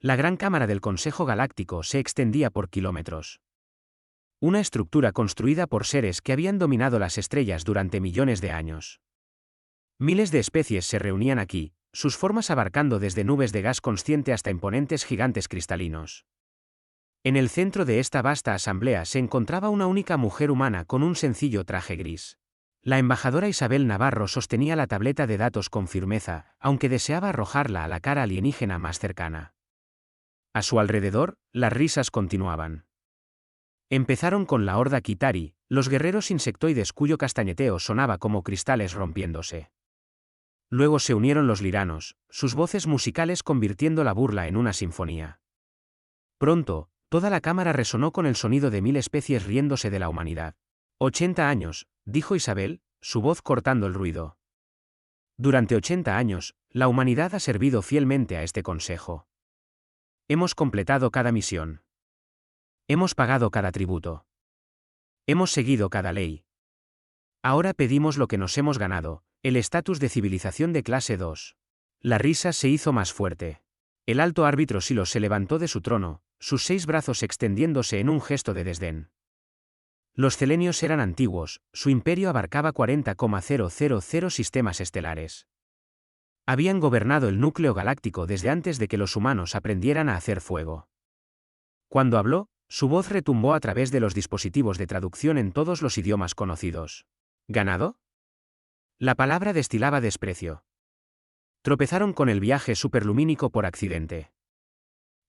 La gran cámara del Consejo Galáctico se extendía por kilómetros. Una estructura construida por seres que habían dominado las estrellas durante millones de años. Miles de especies se reunían aquí, sus formas abarcando desde nubes de gas consciente hasta imponentes gigantes cristalinos. En el centro de esta vasta asamblea se encontraba una única mujer humana con un sencillo traje gris. La embajadora Isabel Navarro sostenía la tableta de datos con firmeza, aunque deseaba arrojarla a la cara alienígena más cercana. A su alrededor, las risas continuaban. Empezaron con la horda Kitari, los guerreros insectoides cuyo castañeteo sonaba como cristales rompiéndose. Luego se unieron los liranos, sus voces musicales convirtiendo la burla en una sinfonía. Pronto, toda la cámara resonó con el sonido de 1000 especies riéndose de la humanidad. 80 años, dijo Isabel, su voz cortando el ruido. Durante 80 años, la humanidad ha servido fielmente a este consejo. Hemos completado cada misión. Hemos pagado cada tributo. Hemos seguido cada ley. Ahora pedimos lo que nos hemos ganado, el estatus de civilización de clase 2. La risa se hizo más fuerte. El alto árbitro Silo se levantó de su trono, sus 6 brazos extendiéndose en un gesto de desdén. Los selenios eran antiguos, su imperio abarcaba 40,000 sistemas estelares. Habían gobernado el núcleo galáctico desde antes de que los humanos aprendieran a hacer fuego. Cuando habló, su voz retumbó a través de los dispositivos de traducción en todos los idiomas conocidos. ¿Ganado? La palabra destilaba desprecio. Tropezaron con el viaje superlumínico por accidente.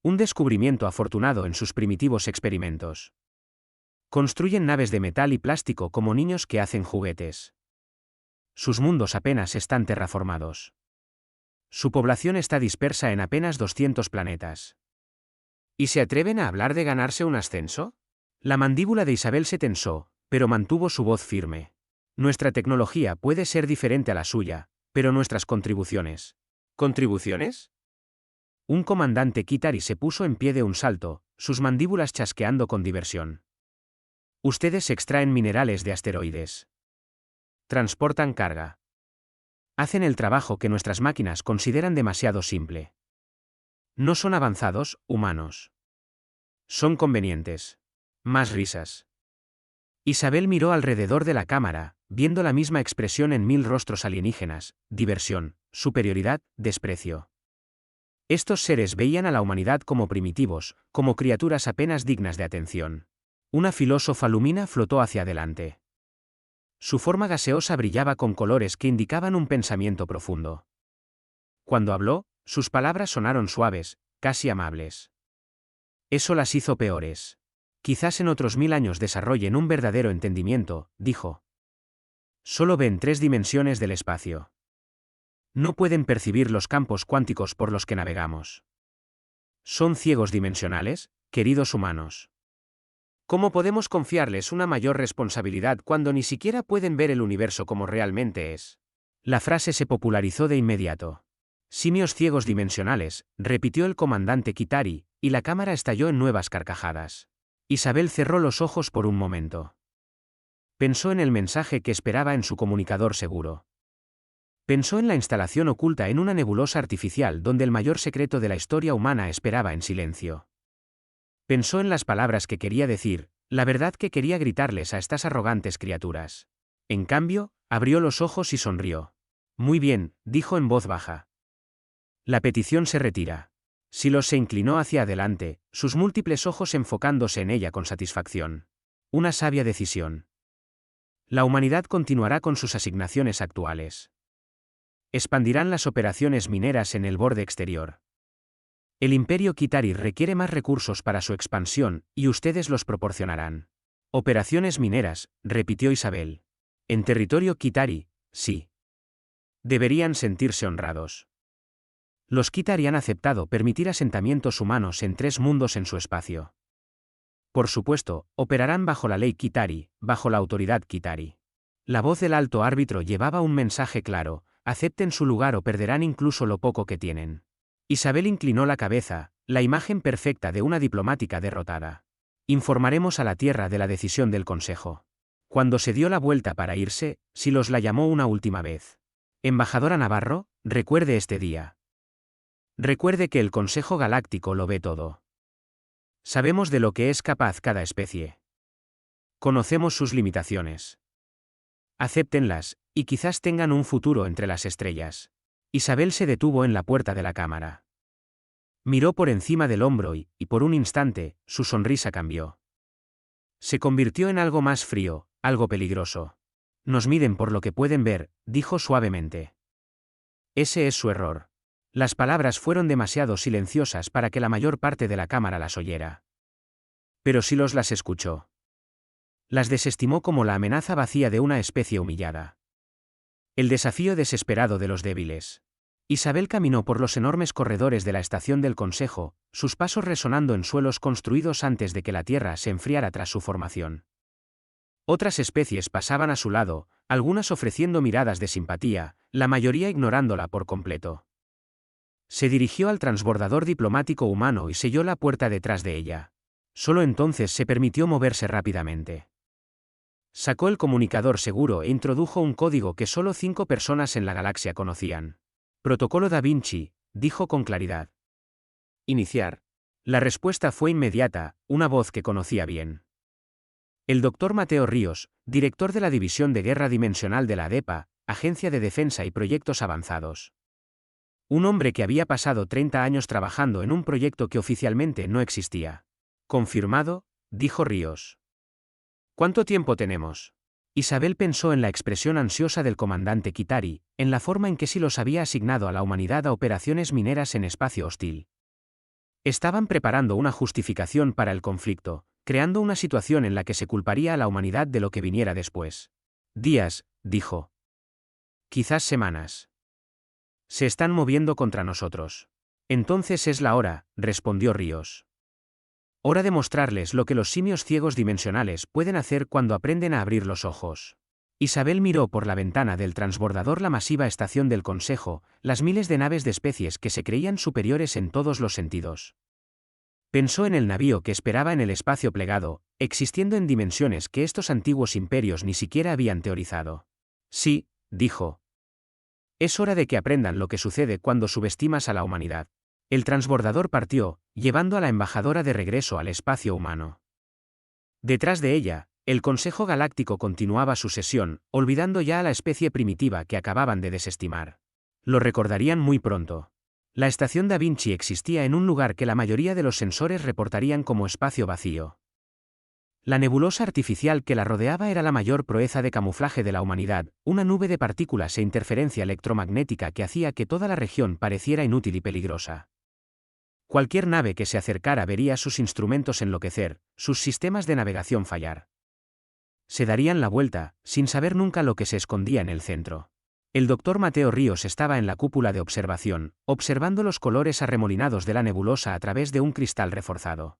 Un descubrimiento afortunado en sus primitivos experimentos. Construyen naves de metal y plástico como niños que hacen juguetes. Sus mundos apenas están terraformados. Su población está dispersa en apenas 200 planetas. ¿Y se atreven a hablar de ganarse un ascenso? La mandíbula de Isabel se tensó, pero mantuvo su voz firme. Nuestra tecnología puede ser diferente a la suya, pero nuestras contribuciones. ¿Contribuciones? Un comandante Kitari se puso en pie de un salto, sus mandíbulas chasqueando con diversión. Ustedes extraen minerales de asteroides. Transportan carga. Hacen el trabajo que nuestras máquinas consideran demasiado simple. No son avanzados, humanos. Son convenientes. Más risas. Isabel miró alrededor de la cámara, viendo la misma expresión en 1000 rostros alienígenas: diversión, superioridad, desprecio. Estos seres veían a la humanidad como primitivos, como criaturas apenas dignas de atención. Una filósofa lumina flotó hacia adelante. Su forma gaseosa brillaba con colores que indicaban un pensamiento profundo. Cuando habló, sus palabras sonaron suaves, casi amables. Eso las hizo peores. Quizás en otros 1000 años desarrollen un verdadero entendimiento, dijo. Solo ven 3 dimensiones del espacio. No pueden percibir los campos cuánticos por los que navegamos. Son ciegos dimensionales, queridos humanos. ¿Cómo podemos confiarles una mayor responsabilidad cuando ni siquiera pueden ver el universo como realmente es? La frase se popularizó de inmediato. Simios ciegos dimensionales, repitió el comandante Kitari, y la cámara estalló en nuevas carcajadas. Isabel cerró los ojos por un momento. Pensó en el mensaje que esperaba en su comunicador seguro. Pensó en la instalación oculta en una nebulosa artificial donde el mayor secreto de la historia humana esperaba en silencio. Pensó en las palabras que quería decir, la verdad que quería gritarles a estas arrogantes criaturas. En cambio, abrió los ojos y sonrió. Muy bien, dijo en voz baja. La petición se retira. Silo se inclinó hacia adelante, sus múltiples ojos enfocándose en ella con satisfacción. Una sabia decisión. La humanidad continuará con sus asignaciones actuales. Expandirán las operaciones mineras en el borde exterior. El Imperio Kitari requiere más recursos para su expansión, y ustedes los proporcionarán. Operaciones mineras, repitió Isabel. En territorio Kitari, sí. Deberían sentirse honrados. Los Kitari han aceptado permitir asentamientos humanos en 3 mundos en su espacio. Por supuesto, operarán bajo la ley Kitari, bajo la autoridad Kitari. La voz del alto árbitro llevaba un mensaje claro: acepten su lugar o perderán incluso lo poco que tienen. Isabel inclinó la cabeza, la imagen perfecta de una diplomática derrotada. Informaremos a la Tierra de la decisión del Consejo. Cuando se dio la vuelta para irse, Silos la llamó una última vez. Embajadora Navarro, recuerde este día. Recuerde que el Consejo Galáctico lo ve todo. Sabemos de lo que es capaz cada especie. Conocemos sus limitaciones. Acéptenlas, y quizás tengan un futuro entre las estrellas. Isabel se detuvo en la puerta de la cámara. Miró por encima del hombro y, por un instante, su sonrisa cambió. Se convirtió en algo más frío, algo peligroso. Nos miden por lo que pueden ver, dijo suavemente. Ese es su error. Las palabras fueron demasiado silenciosas para que la mayor parte de la cámara las oyera. Pero sí las escuchó. Las desestimó como la amenaza vacía de una especie humillada. El desafío desesperado de los débiles. Isabel caminó por los enormes corredores de la estación del Consejo, sus pasos resonando en suelos construidos antes de que la Tierra se enfriara tras su formación. Otras especies pasaban a su lado, algunas ofreciendo miradas de simpatía, la mayoría ignorándola por completo. Se dirigió al transbordador diplomático humano y selló la puerta detrás de ella. Solo entonces se permitió moverse rápidamente. Sacó el comunicador seguro e introdujo un código que solo 5 personas en la galaxia conocían. Protocolo Da Vinci, dijo con claridad. Iniciar. La respuesta fue inmediata, una voz que conocía bien. El Dr. Mateo Ríos, director de la División de Guerra Dimensional de la ADEPA, Agencia de Defensa y Proyectos Avanzados. Un hombre que había pasado 30 años trabajando en un proyecto que oficialmente no existía. Confirmado, dijo Ríos. ¿Cuánto tiempo tenemos? Isabel pensó en la expresión ansiosa del comandante Kitari, en la forma en que Silos había asignado a la humanidad a operaciones mineras en espacio hostil. Estaban preparando una justificación para el conflicto, creando una situación en la que se culparía a la humanidad de lo que viniera después. Días, dijo. Quizás semanas. Se están moviendo contra nosotros. Entonces es la hora, respondió Ríos. Hora de mostrarles lo que los simios ciegos dimensionales pueden hacer cuando aprenden a abrir los ojos. Isabel miró por la ventana del transbordador la masiva estación del Consejo, las miles de naves de especies que se creían superiores en todos los sentidos. Pensó en el navío que esperaba en el espacio plegado, existiendo en dimensiones que estos antiguos imperios ni siquiera habían teorizado. Sí, dijo. Es hora de que aprendan lo que sucede cuando subestimas a la humanidad. El transbordador partió, llevando a la embajadora de regreso al espacio humano. Detrás de ella, el Consejo Galáctico continuaba su sesión, olvidando ya a la especie primitiva que acababan de desestimar. Lo recordarían muy pronto. La estación Da Vinci existía en un lugar que la mayoría de los sensores reportarían como espacio vacío. La nebulosa artificial que la rodeaba era la mayor proeza de camuflaje de la humanidad, una nube de partículas e interferencia electromagnética que hacía que toda la región pareciera inútil y peligrosa. Cualquier nave que se acercara vería sus instrumentos enloquecer, sus sistemas de navegación fallar. Se darían la vuelta, sin saber nunca lo que se escondía en el centro. El Dr. Mateo Ríos estaba en la cúpula de observación, observando los colores arremolinados de la nebulosa a través de un cristal reforzado.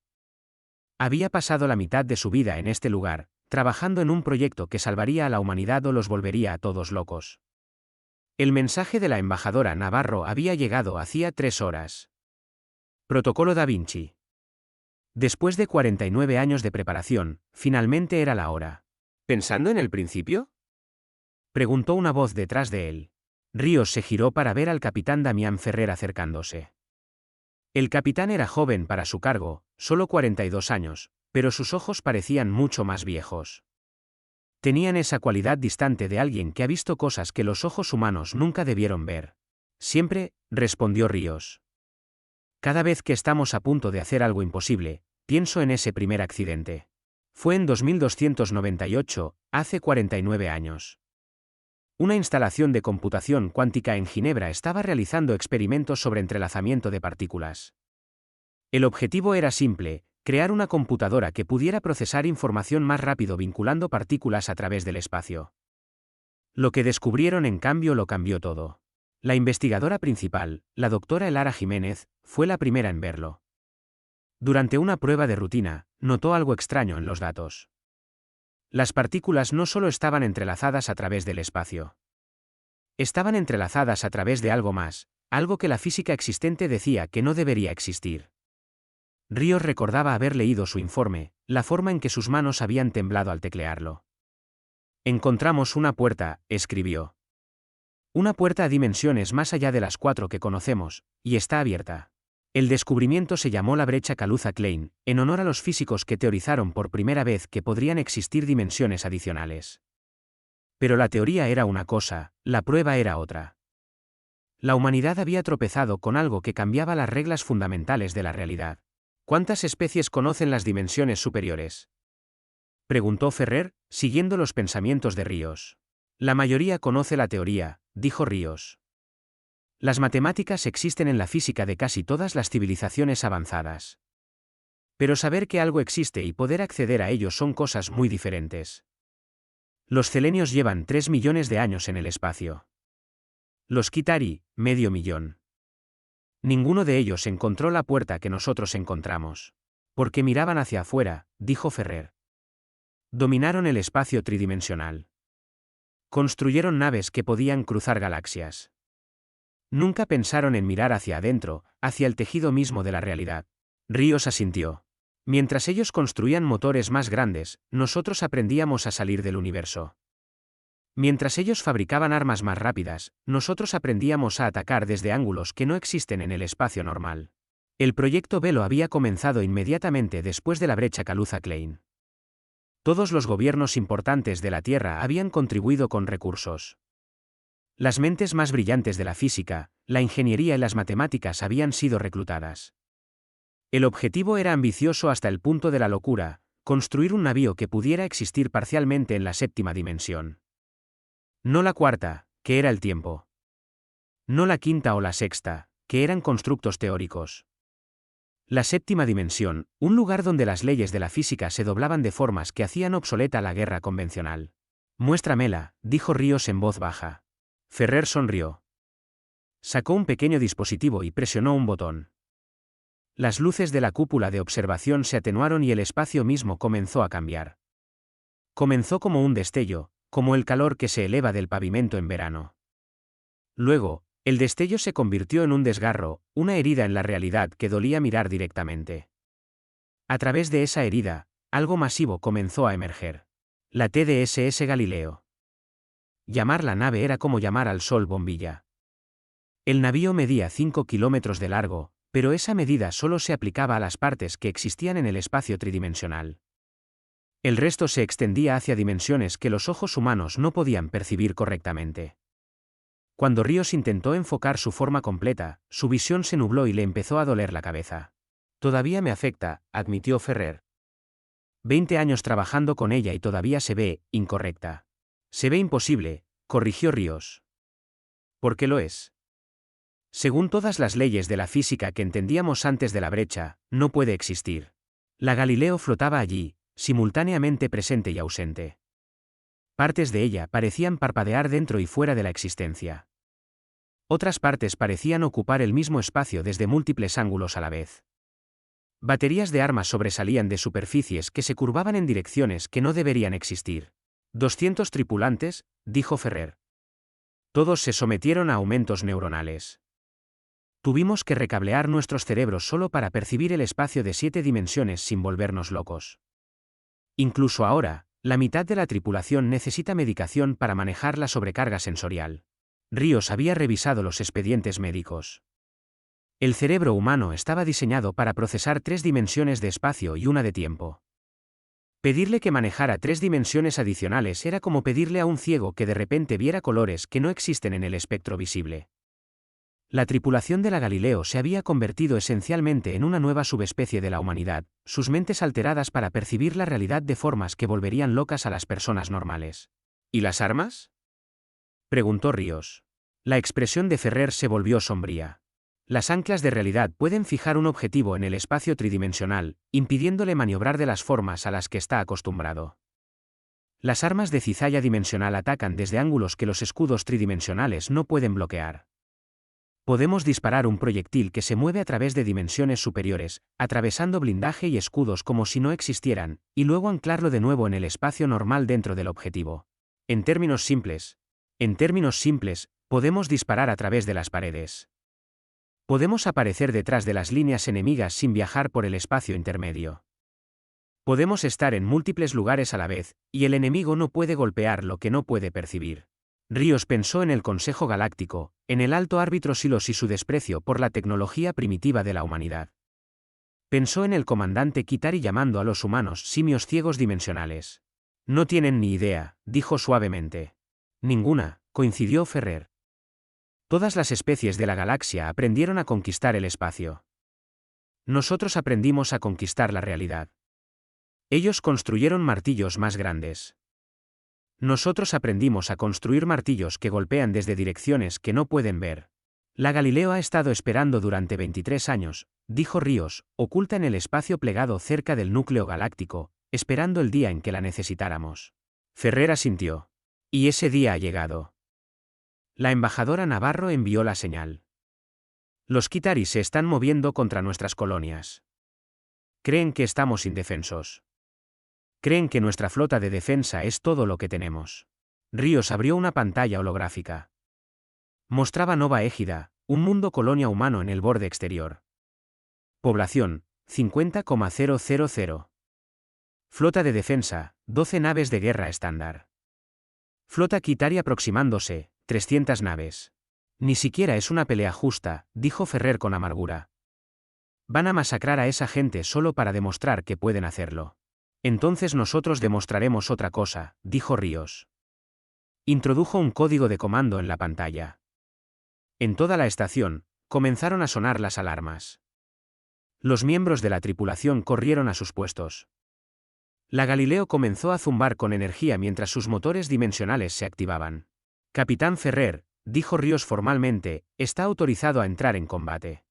Había pasado la mitad de su vida en este lugar, trabajando en un proyecto que salvaría a la humanidad o los volvería a todos locos. El mensaje de la embajadora Navarro había llegado hacía 3 horas. Protocolo Da Vinci. Después de 49 años de preparación, finalmente era la hora. ¿Pensando en el principio?, preguntó una voz detrás de él. Ríos se giró para ver al capitán Damián Ferrer acercándose. El capitán era joven para su cargo, solo 42 años, pero sus ojos parecían mucho más viejos. Tenían esa cualidad distante de alguien que ha visto cosas que los ojos humanos nunca debieron ver. Siempre, respondió Ríos. Cada vez que estamos a punto de hacer algo imposible, pienso en ese primer accidente. Fue en 2298, hace 49 años. Una instalación de computación cuántica en Ginebra estaba realizando experimentos sobre entrelazamiento de partículas. El objetivo era simple, crear una computadora que pudiera procesar información más rápido vinculando partículas a través del espacio. Lo que descubrieron en cambio lo cambió todo. La investigadora principal, la doctora Elara Jiménez, fue la primera en verlo. Durante una prueba de rutina, notó algo extraño en los datos. Las partículas no solo estaban entrelazadas a través del espacio. Estaban entrelazadas a través de algo más, algo que la física existente decía que no debería existir. Ríos recordaba haber leído su informe, la forma en que sus manos habían temblado al teclearlo. Encontramos una puerta, escribió. Una puerta a dimensiones más allá de las 4 que conocemos, y está abierta. El descubrimiento se llamó la brecha Kaluza-Klein, en honor a los físicos que teorizaron por primera vez que podrían existir dimensiones adicionales. Pero la teoría era una cosa, la prueba era otra. La humanidad había tropezado con algo que cambiaba las reglas fundamentales de la realidad. ¿Cuántas especies conocen las dimensiones superiores?, preguntó Ferrer, siguiendo los pensamientos de Ríos. La mayoría conoce la teoría, dijo Ríos. Las matemáticas existen en la física de casi todas las civilizaciones avanzadas. Pero saber que algo existe y poder acceder a ello son cosas muy diferentes. Los selenios llevan 3 millones de años en el espacio. Los Kitari, medio millón. Ninguno de ellos encontró la puerta que nosotros encontramos. Porque miraban hacia afuera, dijo Ferrer. Dominaron el espacio tridimensional. Construyeron naves que podían cruzar galaxias. Nunca pensaron en mirar hacia adentro, hacia el tejido mismo de la realidad. Ríos asintió. Mientras ellos construían motores más grandes, nosotros aprendíamos a salir del universo. Mientras ellos fabricaban armas más rápidas, nosotros aprendíamos a atacar desde ángulos que no existen en el espacio normal. El proyecto Velo había comenzado inmediatamente después de la brecha Kaluza-Klein. Todos los gobiernos importantes de la Tierra habían contribuido con recursos. Las mentes más brillantes de la física, la ingeniería y las matemáticas habían sido reclutadas. El objetivo era ambicioso hasta el punto de la locura: construir un navío que pudiera existir parcialmente en la séptima dimensión. No la cuarta, que era el tiempo. No la quinta o la sexta, que eran constructos teóricos. La séptima dimensión, un lugar donde las leyes de la física se doblaban de formas que hacían obsoleta la guerra convencional. Muéstramela, dijo Ríos en voz baja. Ferrer sonrió. Sacó un pequeño dispositivo y presionó un botón. Las luces de la cúpula de observación se atenuaron y el espacio mismo comenzó a cambiar. Comenzó como un destello, como el calor que se eleva del pavimento en verano. Luego, el destello se convirtió en un desgarro, una herida en la realidad que dolía mirar directamente. A través de esa herida, algo masivo comenzó a emerger. La TDSS Galileo. Llamar la nave era como llamar al sol bombilla. El navío medía 5 kilómetros de largo, pero esa medida solo se aplicaba a las partes que existían en el espacio tridimensional. El resto se extendía hacia dimensiones que los ojos humanos no podían percibir correctamente. Cuando Ríos intentó enfocar su forma completa, su visión se nubló y le empezó a doler la cabeza. Todavía me afecta, admitió Ferrer. 20 años trabajando con ella y todavía se ve incorrecta. Se ve imposible, corrigió Ríos. ¿Por qué lo es? Según todas las leyes de la física que entendíamos antes de la brecha, no puede existir. La Galileo flotaba allí, simultáneamente presente y ausente. Partes de ella parecían parpadear dentro y fuera de la existencia. Otras partes parecían ocupar el mismo espacio desde múltiples ángulos a la vez. Baterías de armas sobresalían de superficies que se curvaban en direcciones que no deberían existir. 200 tripulantes, dijo Ferrer. Todos se sometieron a aumentos neuronales. Tuvimos que recablear nuestros cerebros solo para percibir el espacio de 7 dimensiones sin volvernos locos. Incluso ahora, la mitad de la tripulación necesita medicación para manejar la sobrecarga sensorial. Ríos había revisado los expedientes médicos. El cerebro humano estaba diseñado para procesar 3 dimensiones de espacio y una de tiempo. Pedirle que manejara 3 dimensiones adicionales era como pedirle a un ciego que de repente viera colores que no existen en el espectro visible. La tripulación de la Galileo se había convertido esencialmente en una nueva subespecie de la humanidad, sus mentes alteradas para percibir la realidad de formas que volverían locas a las personas normales. ¿Y las armas?, preguntó Ríos. La expresión de Ferrer se volvió sombría. Las anclas de realidad pueden fijar un objetivo en el espacio tridimensional, impidiéndole maniobrar de las formas a las que está acostumbrado. Las armas de cizalla dimensional atacan desde ángulos que los escudos tridimensionales no pueden bloquear. Podemos disparar un proyectil que se mueve a través de dimensiones superiores, atravesando blindaje y escudos como si no existieran, y luego anclarlo de nuevo en el espacio normal dentro del objetivo. En términos simples, podemos disparar a través de las paredes. Podemos aparecer detrás de las líneas enemigas sin viajar por el espacio intermedio. Podemos estar en múltiples lugares a la vez, y el enemigo no puede golpear lo que no puede percibir. Ríos pensó en el Consejo Galáctico, en el alto árbitro Silos y su desprecio por la tecnología primitiva de la humanidad. Pensó en el comandante Kitari llamando a los humanos simios ciegos dimensionales. No tienen ni idea, dijo suavemente. Ninguna, coincidió Ferrer. Todas las especies de la galaxia aprendieron a conquistar el espacio. Nosotros aprendimos a conquistar la realidad. Ellos construyeron martillos más grandes. Nosotros aprendimos a construir martillos que golpean desde direcciones que no pueden ver. La Galileo ha estado esperando durante 23 años, dijo Ríos, oculta en el espacio plegado cerca del núcleo galáctico, esperando el día en que la necesitáramos. Ferrer asintió. Y ese día ha llegado. La embajadora Navarro envió la señal. Los Kitari se están moviendo contra nuestras colonias. Creen que estamos indefensos. Creen que nuestra flota de defensa es todo lo que tenemos. Ríos abrió una pantalla holográfica. Mostraba Nova Égida, un mundo colonia humano en el borde exterior. Población, 50,000. Flota de defensa, 12 naves de guerra estándar. Flota Kitari aproximándose, 300 naves. Ni siquiera es una pelea justa, dijo Ferrer con amargura. Van a masacrar a esa gente solo para demostrar que pueden hacerlo. Entonces nosotros demostraremos otra cosa, dijo Ríos. Introdujo un código de comando en la pantalla. En toda la estación, comenzaron a sonar las alarmas. Los miembros de la tripulación corrieron a sus puestos. La Galileo comenzó a zumbar con energía mientras sus motores dimensionales se activaban. Capitán Ferrer, dijo Ríos formalmente, está autorizado a entrar en combate.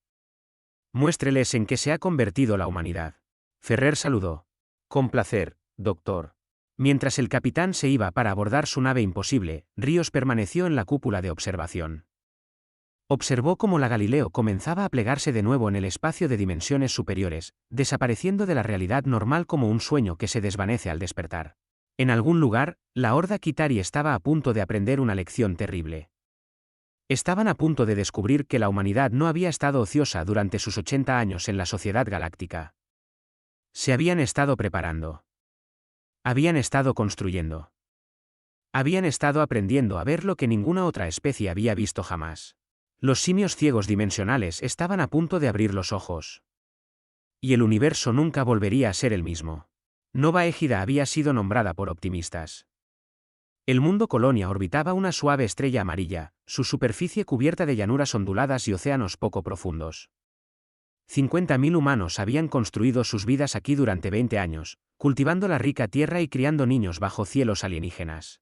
Muéstreles en qué se ha convertido la humanidad. Ferrer saludó. Con placer, doctor. Mientras el capitán se iba para abordar su nave imposible, Ríos permaneció en la cúpula de observación. Observó cómo la Galileo comenzaba a plegarse de nuevo en el espacio de dimensiones superiores, desapareciendo de la realidad normal como un sueño que se desvanece al despertar. En algún lugar, la horda Kitari estaba a punto de aprender una lección terrible. Estaban a punto de descubrir que la humanidad no había estado ociosa durante sus 80 años en la sociedad galáctica. Se habían estado preparando. Habían estado construyendo. Habían estado aprendiendo a ver lo que ninguna otra especie había visto jamás. Los simios ciegos dimensionales estaban a punto de abrir los ojos. Y el universo nunca volvería a ser el mismo. Nova Égida había sido nombrada por optimistas. El mundo colonia orbitaba una suave estrella amarilla, su superficie cubierta de llanuras onduladas y océanos poco profundos. 50.000 humanos habían construido sus vidas aquí durante 20 años, cultivando la rica tierra y criando niños bajo cielos alienígenas.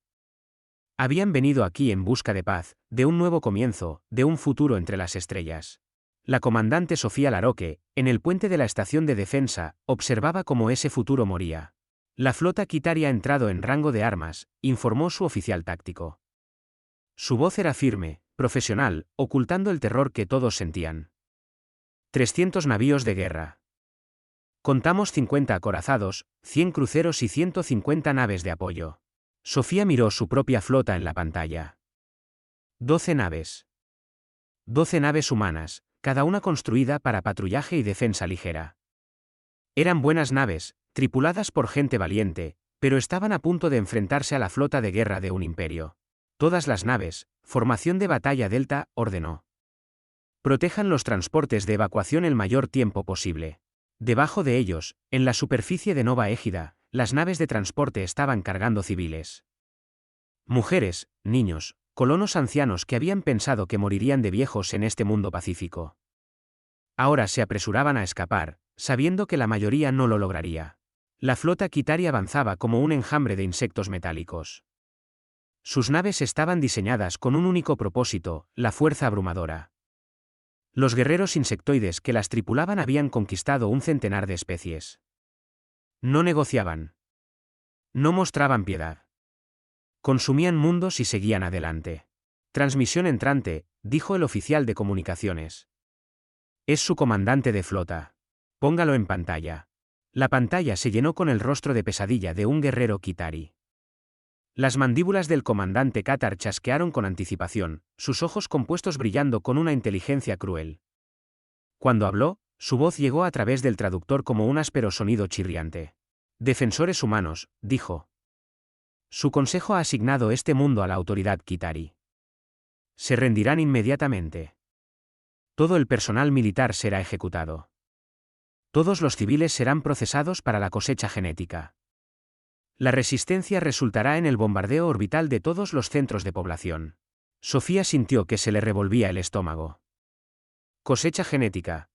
Habían venido aquí en busca de paz, de un nuevo comienzo, de un futuro entre las estrellas. La comandante Sofía Laroque, en el puente de la estación de defensa, observaba cómo ese futuro moría. La flota Kitari ha entrado en rango de armas, informó su oficial táctico. Su voz era firme, profesional, ocultando el terror que todos sentían. 300 navíos de guerra. Contamos 50 acorazados, 100 cruceros y 150 naves de apoyo. Sofía miró su propia flota en la pantalla. 12 naves. 12 naves humanas, cada una construida para patrullaje y defensa ligera. Eran buenas naves, tripuladas por gente valiente, pero estaban a punto de enfrentarse a la flota de guerra de un imperio. Todas las naves, formación de batalla Delta, ordenó. Protejan los transportes de evacuación el mayor tiempo posible. Debajo de ellos, en la superficie de Nova Égida, las naves de transporte estaban cargando civiles. Mujeres, niños, colonos ancianos que habían pensado que morirían de viejos en este mundo pacífico. Ahora se apresuraban a escapar, sabiendo que la mayoría no lo lograría. La flota Kitari avanzaba como un enjambre de insectos metálicos. Sus naves estaban diseñadas con un único propósito, la fuerza abrumadora. Los guerreros insectoides que las tripulaban habían conquistado un centenar de especies. No negociaban. No mostraban piedad. Consumían mundos y seguían adelante. Transmisión entrante, dijo el oficial de comunicaciones. Es su comandante de flota. Póngalo en pantalla. La pantalla se llenó con el rostro de pesadilla de un guerrero Kitari. Las mandíbulas del comandante Katar chasquearon con anticipación, sus ojos compuestos brillando con una inteligencia cruel. Cuando habló, su voz llegó a través del traductor como un áspero sonido chirriante. Defensores humanos, dijo. Su consejo ha asignado este mundo a la autoridad Kitari. Se rendirán inmediatamente. Todo el personal militar será ejecutado. Todos los civiles serán procesados para la cosecha genética. La resistencia resultará en el bombardeo orbital de todos los centros de población. Sofía sintió que se le revolvía el estómago. Cosecha genética.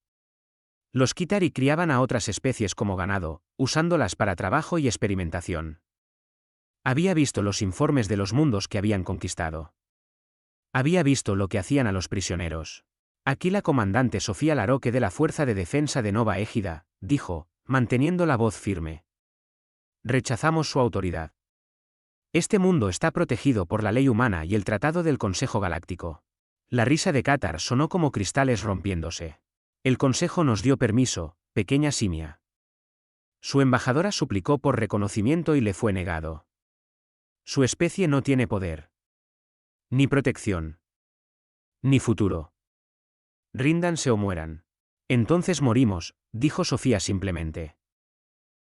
Los Kitari criaban a otras especies como ganado, usándolas para trabajo y experimentación. Había visto los informes de los mundos que habían conquistado. Había visto lo que hacían a los prisioneros. Aquí la comandante Sofía Laroque de la Fuerza de Defensa de Nova Égida, dijo, manteniendo la voz firme. Rechazamos su autoridad. Este mundo está protegido por la ley humana y el Tratado del Consejo Galáctico. La risa de Qatar sonó como cristales rompiéndose. El Consejo nos dio permiso, pequeña simia. Su embajadora suplicó por reconocimiento y le fue negado. Su especie no tiene poder. Ni protección. Ni futuro. Ríndanse o mueran. Entonces morimos, dijo Sofía simplemente.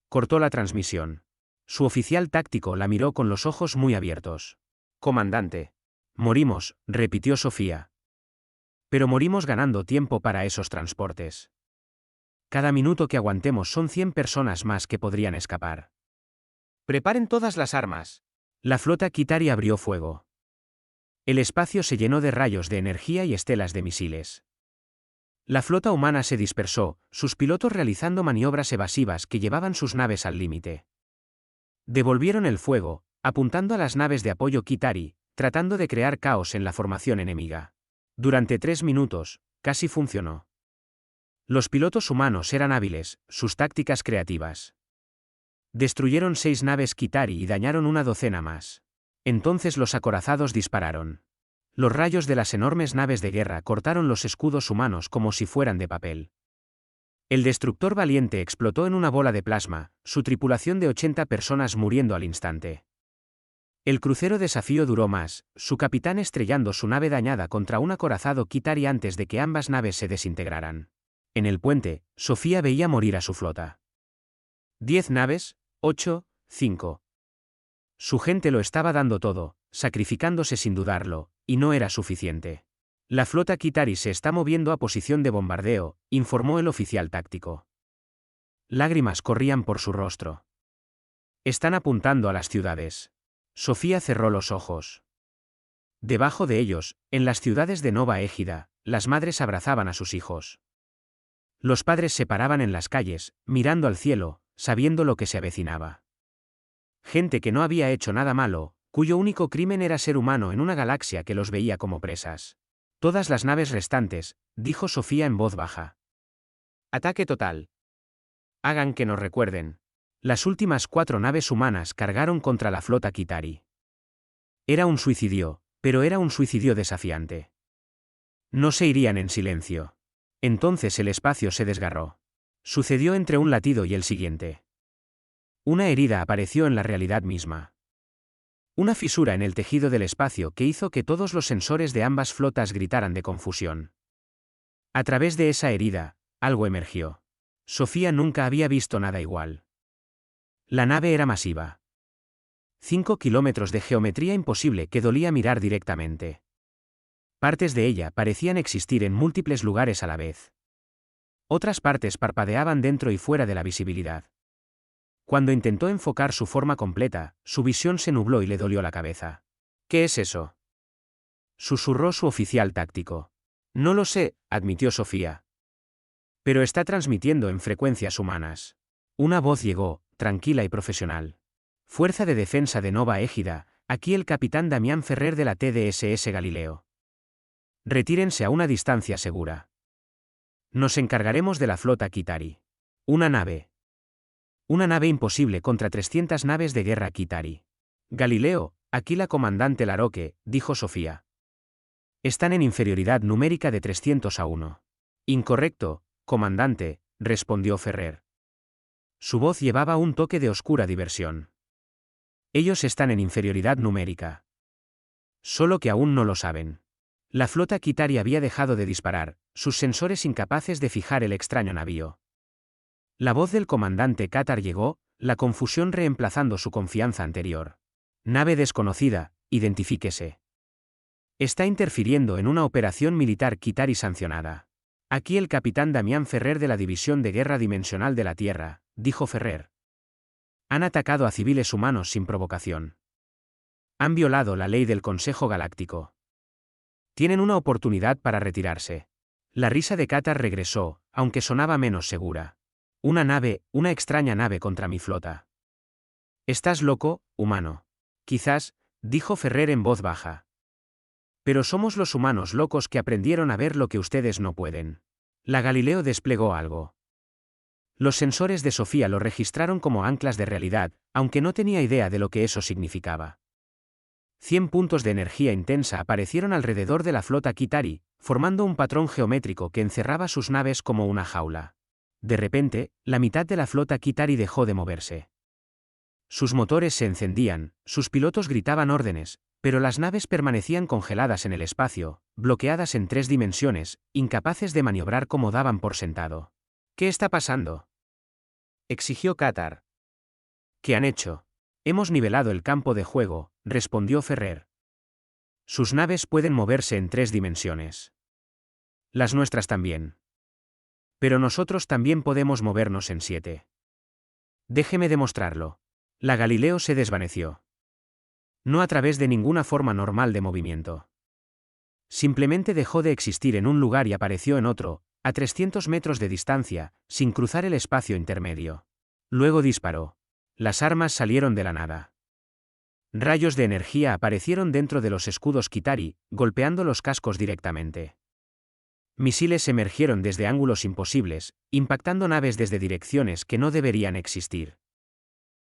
Cortó la transmisión. Su oficial táctico la miró con los ojos muy abiertos. Comandante. Morimos, repitió Sofía. Pero morimos ganando tiempo para esos transportes. Cada minuto que aguantemos son 100 personas más que podrían escapar. Preparen todas las armas. La flota Kitari abrió fuego. El espacio se llenó de rayos de energía y estelas de misiles. La flota humana se dispersó, sus pilotos realizando maniobras evasivas que llevaban sus naves al límite. Devolvieron el fuego, apuntando a las naves de apoyo Kitari, tratando de crear caos en la formación enemiga. Durante 3 minutos, casi funcionó. Los pilotos humanos eran hábiles, sus tácticas creativas. Destruyeron 6 naves Kitari y dañaron una docena más. Entonces los acorazados dispararon. Los rayos de las enormes naves de guerra cortaron los escudos humanos como si fueran de papel. El destructor valiente explotó en una bola de plasma, su tripulación de 80 personas muriendo al instante. El crucero Desafío duró más, su capitán estrellando su nave dañada contra un acorazado Kitari antes de que ambas naves se desintegraran. En el puente, Sofía veía morir a su flota. 10 naves, 8, 5. Su gente lo estaba dando todo, sacrificándose sin dudarlo, y no era suficiente. La flota Kitari se está moviendo a posición de bombardeo, informó el oficial táctico. Lágrimas corrían por su rostro. Están apuntando a las ciudades. Sofía cerró los ojos. Debajo de ellos, en las ciudades de Nova Égida, las madres abrazaban a sus hijos. Los padres se paraban en las calles, mirando al cielo, sabiendo lo que se avecinaba. Gente que no había hecho nada malo, cuyo único crimen era ser humano en una galaxia que los veía como presas. Todas las naves restantes, dijo Sofía en voz baja. Ataque total. Hagan que nos recuerden. Las últimas 4 naves humanas cargaron contra la flota Kitari. Era un suicidio, pero era un suicidio desafiante. No se irían en silencio. Entonces el espacio se desgarró. Sucedió entre un latido y el siguiente. Una herida apareció en la realidad misma. Una fisura en el tejido del espacio que hizo que todos los sensores de ambas flotas gritaran de confusión. A través de esa herida, algo emergió. Sofía nunca había visto nada igual. La nave era masiva. 5 kilómetros de geometría imposible que dolía mirar directamente. Partes de ella parecían existir en múltiples lugares a la vez. Otras partes parpadeaban dentro y fuera de la visibilidad. Cuando intentó enfocar su forma completa, su visión se nubló y le dolió la cabeza. ¿Qué es eso?, susurró su oficial táctico. No lo sé, admitió Sofía. Pero está transmitiendo en frecuencias humanas. Una voz llegó, tranquila y profesional. Fuerza de Defensa de Nova Égida, aquí el capitán Damián Ferrer de la TDSS Galileo. Retírense a una distancia segura. Nos encargaremos de la flota Kitari. Una nave imposible contra 300 naves de guerra Kitari. Galileo, aquí la comandante Laroque, dijo Sofía. Están en inferioridad numérica de 300-1. Incorrecto, comandante, respondió Ferrer. Su voz llevaba un toque de oscura diversión. Ellos están en inferioridad numérica. Solo que aún no lo saben. La flota Kitari había dejado de disparar, sus sensores incapaces de fijar el extraño navío. La voz del comandante Qatar llegó, la confusión reemplazando su confianza anterior. Nave desconocida, identifíquese. Está interfiriendo en una operación militar Kitari sancionada. Aquí el capitán Damián Ferrer de la División de Guerra Dimensional de la Tierra, dijo Ferrer. Han atacado a civiles humanos sin provocación. Han violado la ley del Consejo Galáctico. Tienen una oportunidad para retirarse. La risa de Qatar regresó, aunque sonaba menos segura. Una extraña nave contra mi flota. ¿Estás loco, humano? Quizás, dijo Ferrer en voz baja. Pero somos los humanos locos que aprendieron a ver lo que ustedes no pueden. La Galileo desplegó algo. Los sensores de Sofía lo registraron como anclas de realidad, aunque no tenía idea de lo que eso significaba. 100 puntos de energía intensa aparecieron alrededor de la flota Kitari, formando un patrón geométrico que encerraba sus naves como una jaula. De repente, la mitad de la flota Kitari dejó de moverse. Sus motores se encendían, sus pilotos gritaban órdenes, pero las naves permanecían congeladas en el espacio, bloqueadas en 3 dimensiones, incapaces de maniobrar como daban por sentado. ¿Qué está pasando?, exigió Qatar. ¿Qué han hecho? Hemos nivelado el campo de juego, respondió Ferrer. Sus naves pueden moverse en 3 dimensiones. Las nuestras también. Pero nosotros también podemos movernos en 7. Déjeme demostrarlo. La Galileo se desvaneció. No a través de ninguna forma normal de movimiento. Simplemente dejó de existir en un lugar y apareció en otro, a 300 metros de distancia, sin cruzar el espacio intermedio. Luego disparó. Las armas salieron de la nada. Rayos de energía aparecieron dentro de los escudos Kitari, golpeando los cascos directamente. Misiles emergieron desde ángulos imposibles, impactando naves desde direcciones que no deberían existir.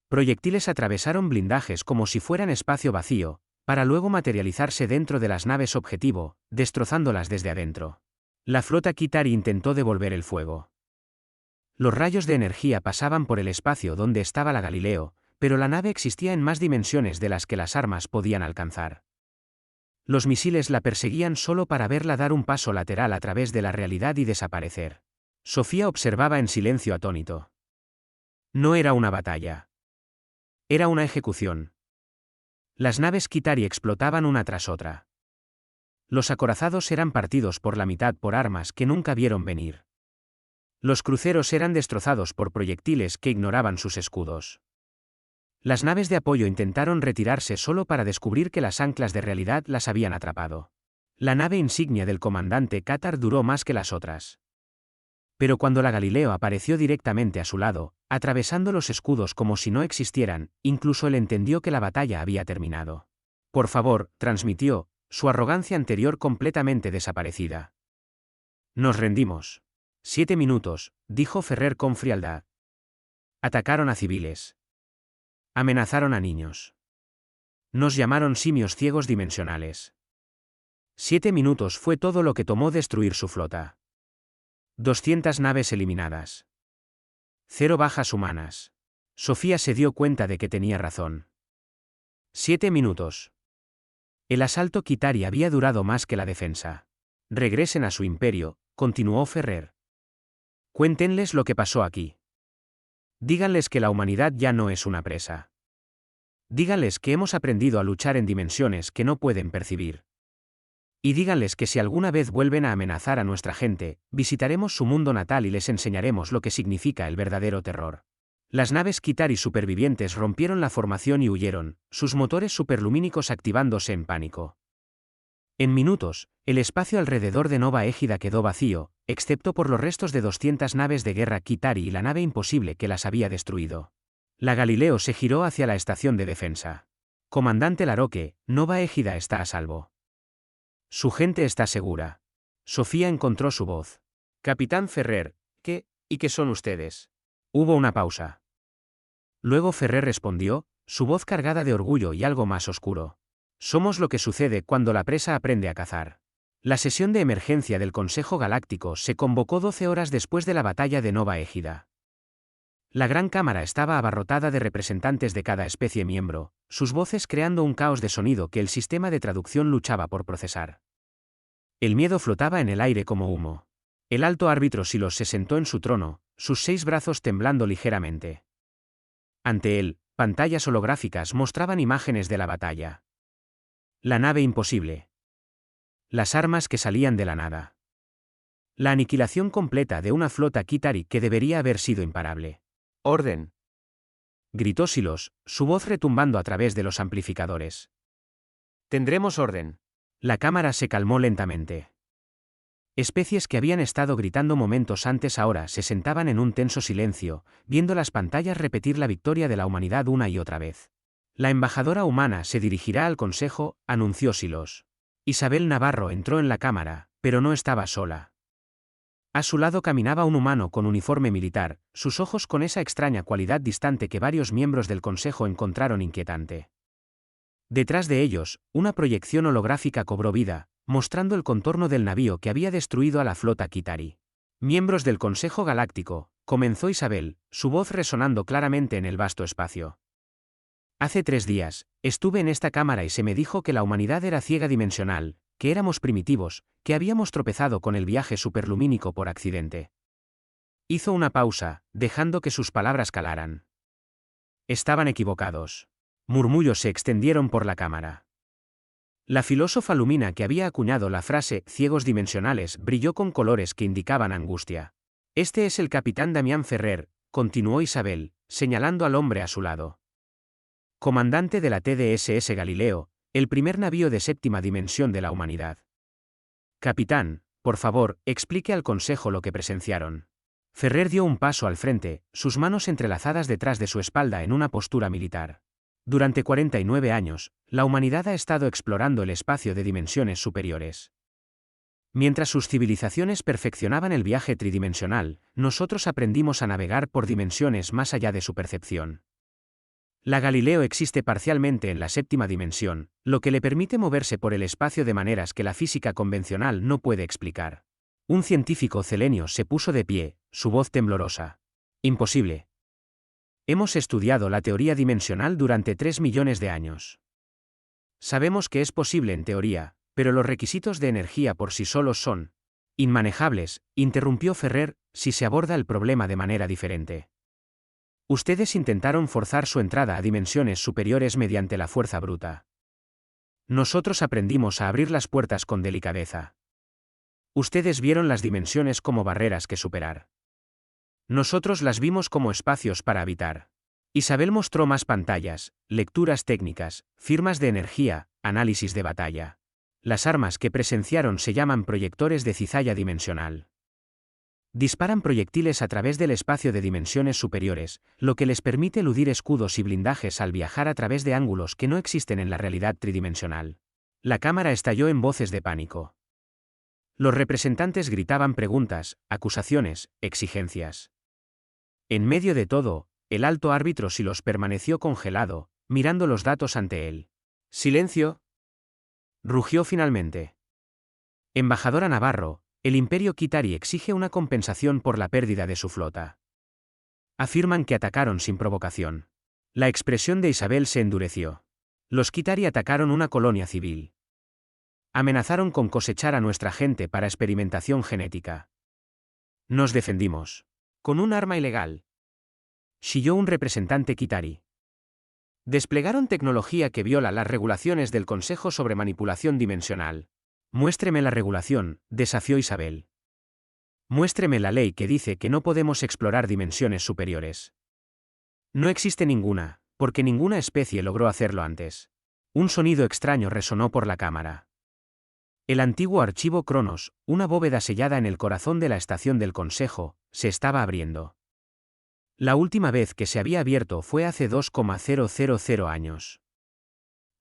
Proyectiles atravesaron blindajes como si fueran espacio vacío, para luego materializarse dentro de las naves objetivo, destrozándolas desde adentro. La flota Kitari intentó devolver el fuego. Los rayos de energía pasaban por el espacio donde estaba la Galileo, pero la nave existía en más dimensiones de las que las armas podían alcanzar. Los misiles la perseguían solo para verla dar un paso lateral a través de la realidad y desaparecer. Sofía observaba en silencio atónito. No era una batalla. Era una ejecución. Las naves Kitari explotaban una tras otra. Los acorazados eran partidos por la mitad por armas que nunca vieron venir. Los cruceros eran destrozados por proyectiles que ignoraban sus escudos. Las naves de apoyo intentaron retirarse solo para descubrir que las anclas de realidad las habían atrapado. La nave insignia del comandante Qatar duró más que las otras. Pero cuando la Galileo apareció directamente a su lado, atravesando los escudos como si no existieran, incluso él entendió que la batalla había terminado. Por favor, transmitió, su arrogancia anterior completamente desaparecida. Nos rendimos. 7 minutos, dijo Ferrer con frialdad. Atacaron a civiles. Amenazaron a niños. Nos llamaron simios ciegos dimensionales. 7 minutos fue todo lo que tomó destruir su flota. 200 naves eliminadas. 0 bajas humanas. Sofía se dio cuenta de que tenía razón. 7 minutos. El asalto Kitari había durado más que la defensa. Regresen a su imperio, continuó Ferrer. Cuéntenles lo que pasó aquí. Díganles que la humanidad ya no es una presa. Díganles que hemos aprendido a luchar en dimensiones que no pueden percibir. Y díganles que si alguna vez vuelven a amenazar a nuestra gente, visitaremos su mundo natal y les enseñaremos lo que significa el verdadero terror. Las naves Kitari supervivientes rompieron la formación y huyeron, sus motores superlumínicos activándose en pánico. En minutos, el espacio alrededor de Nova Égida quedó vacío, excepto por los restos de 200 naves de guerra Kitari y la nave imposible que las había destruido. La Galileo se giró hacia la estación de defensa. Comandante Laroque, Nova Égida está a salvo. Su gente está segura. Sofía encontró su voz. Capitán Ferrer, ¿qué y qué son ustedes? Hubo una pausa. Luego Ferrer respondió, su voz cargada de orgullo y algo más oscuro. Somos lo que sucede cuando la presa aprende a cazar. La sesión de emergencia del Consejo Galáctico se convocó 12 horas después de la batalla de Nova Égida. La gran cámara estaba abarrotada de representantes de cada especie miembro, sus voces creando un caos de sonido que el sistema de traducción luchaba por procesar. El miedo flotaba en el aire como humo. El alto árbitro Silos se sentó en su trono, sus 6 brazos temblando ligeramente. Ante él, Pantallas holográficas mostraban imágenes de la batalla. La nave imposible. Las armas que salían de la nada. La aniquilación completa de una flota Kitari que debería haber sido imparable. «¡Orden!», gritó Silos, su voz retumbando a través de los amplificadores. «Tendremos orden». La cámara se calmó lentamente. Especies que habían estado gritando momentos antes ahora se sentaban en un tenso silencio, viendo las pantallas repetir la victoria de la humanidad una y otra vez. «La embajadora humana se dirigirá al Consejo», anunció Silos. Isabel Navarro entró en la cámara, pero no estaba sola. A su lado caminaba un humano con uniforme militar, sus ojos con esa extraña cualidad distante que varios miembros del Consejo encontraron inquietante. Detrás de ellos, una proyección holográfica cobró vida, mostrando el contorno del navío que había destruido a la flota Kitari. «Miembros del Consejo Galáctico», comenzó Isabel, su voz resonando claramente en el vasto espacio. «Hace 3 días, estuve en esta cámara y se me dijo que la humanidad era ciega dimensional, que éramos primitivos, que habíamos tropezado con el viaje superlumínico por accidente». Hizo una pausa, dejando que sus palabras calaran. Estaban equivocados. Murmullos se extendieron por la cámara. La filósofa lumina que había acuñado la frase «ciegos dimensionales» brilló con colores que indicaban angustia. «Este es el capitán Damián Ferrer», continuó Isabel, señalando al hombre a su lado. «Comandante de la TDSS Galileo, el primer navío de 7ª dimensión de la humanidad. Capitán, por favor, explique al Consejo lo que presenciaron». Ferrer dio un paso al frente, sus manos entrelazadas detrás de su espalda en una postura militar. «Durante 49 años, la humanidad ha estado explorando el espacio de dimensiones superiores. Mientras sus civilizaciones perfeccionaban el viaje tridimensional, nosotros aprendimos a navegar por dimensiones más allá de su percepción. La Galileo existe parcialmente en la 7ª dimensión, lo que le permite moverse por el espacio de maneras que la física convencional no puede explicar». Un científico celenio se puso de pie, su voz temblorosa. «Imposible. Hemos estudiado la teoría dimensional durante 3 millones de años. Sabemos que es posible en teoría, pero los requisitos de energía por sí solos son inmanejables», interrumpió Ferrer, «si se aborda el problema de manera diferente. Ustedes intentaron forzar su entrada a dimensiones superiores mediante la fuerza bruta. Nosotros aprendimos a abrir las puertas con delicadeza. Ustedes vieron las dimensiones como barreras que superar. Nosotros las vimos como espacios para habitar». Isabel mostró más pantallas, lecturas técnicas, firmas de energía, análisis de batalla. Las armas que presenciaron se llaman proyectores de cizalla dimensional. Disparan proyectiles a través del espacio de dimensiones superiores, lo que les permite eludir escudos y blindajes al viajar a través de ángulos que no existen en la realidad tridimensional. La cámara estalló en voces de pánico. Los representantes gritaban preguntas, acusaciones, exigencias. En medio de todo, el alto árbitro Silos permaneció congelado, mirando los datos ante él. «¡Silencio!», rugió finalmente. «Embajadora Navarro, el Imperio Kitari exige una compensación por la pérdida de su flota. Afirman que atacaron sin provocación». La expresión de Isabel se endureció. «Los Kitari atacaron una colonia civil. Amenazaron con cosechar a nuestra gente para experimentación genética. Nos defendimos. Con un arma ilegal», chilló un representante Kitari. «Desplegaron tecnología que viola las regulaciones del Consejo sobre manipulación dimensional». «Muéstreme la regulación», desafió Isabel. «Muéstreme la ley que dice que no podemos explorar dimensiones superiores». «No existe ninguna, porque ninguna especie logró hacerlo antes». Un sonido extraño resonó por la cámara. El antiguo archivo Cronos, una bóveda sellada en el corazón de la estación del Consejo, se estaba abriendo. La última vez que se había abierto fue hace 2,000 años.